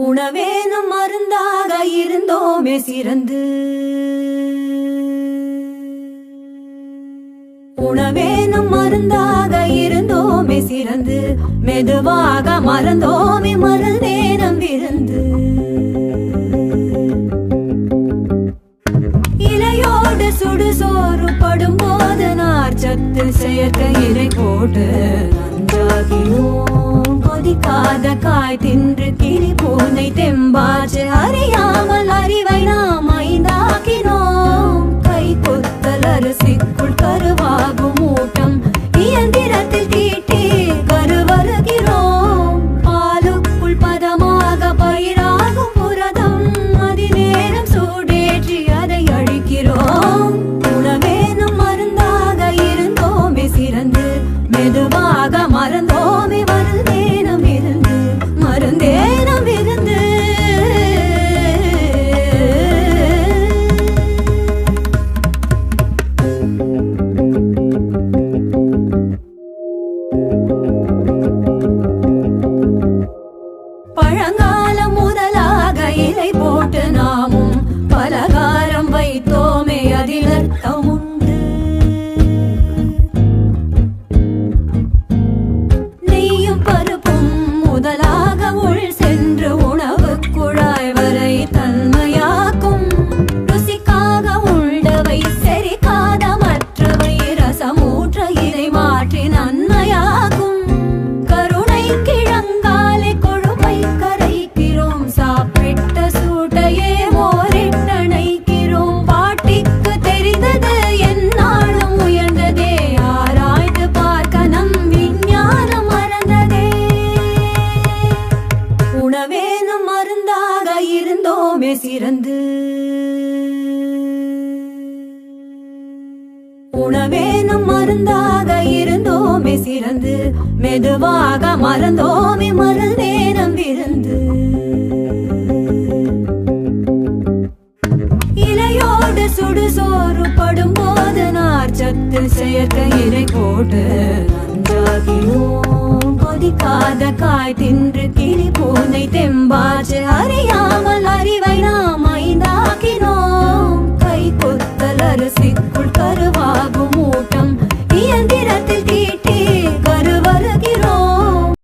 உணவேனும் மருந்தாக இருந்தோமே சிறந்து, உணவேனும் மருந்தாக இருந்தோமே சிறந்து, மெதுவாக மறந்தோமே மருந்தேனம் விருந்து. இலையோடு சுடுசோறு படும்போது நார்ச்சத்து செயற்கை இலை போட்டு நஞ்சாகினோம். கொதிக்காத காய் தின்று கிளி பூனை தெம்பாச்சு அறியாமல் அறிவை நாம் ஐந்தாக்கினோம். கை கொத்தல் அரிசிக்குள் கருவாகும் ஊட்டம் இயந்திரத்தில் தீட்டி கருவருகிறோம். பாலுக்குள் பதமாக பயிராகும் புரதம் அதிநேரம் சூடேற்றி அதை அழிக்கிறோம். உணவேனும் மருந்தாக இருந்தோமே சிறந்து, மெதுவாக மறந்தோமே மருந்தேனம் இருந்து, மருந்தேனம் இருந்து. பழங்காலம் முதலாக இலை போட்டு நாமும் பலகாரம் வைத்தோமே அதில் அர்த்தம் உண்டு. நெய்யும் பருப்பும் முதலாக உள் சென்று உணவு குழாய் வரை தன்மையாக்கும். ருசிக்காக உள்ளவை செரிக்காத மற்றவை ரசமூற்ற இதை மாற்றி நன்மையாகும். கருணை கிழங்காலை கொழுப்பை கரைக்கிறோம், சாப்பிட்ட சூட்டையே மோரிட்டணைக்கிறோம். பாட்டிக்கு தெரிந்தது என்னாலும் உயர்ந்ததே, ஆராய்ந்து பார்க்க நம் விஞ்ஞானம் மறந்ததே. உணவேனும் மருந்தாக இருந்தோமே சிறந்து, உணவேனும் மருந்தாக இருந்தோமே சிறந்து, மெதுவாக மறந்தோமே மருந்தேனம் விருந்து. இலையோடு சுடுசோறு படும்போது நார்ச்சத்து செயற்கை இலை போட்டு நஞ்சாகினோம். கொதிக்காத காய் தின்று கிளி பூனை தெம்பாச்சு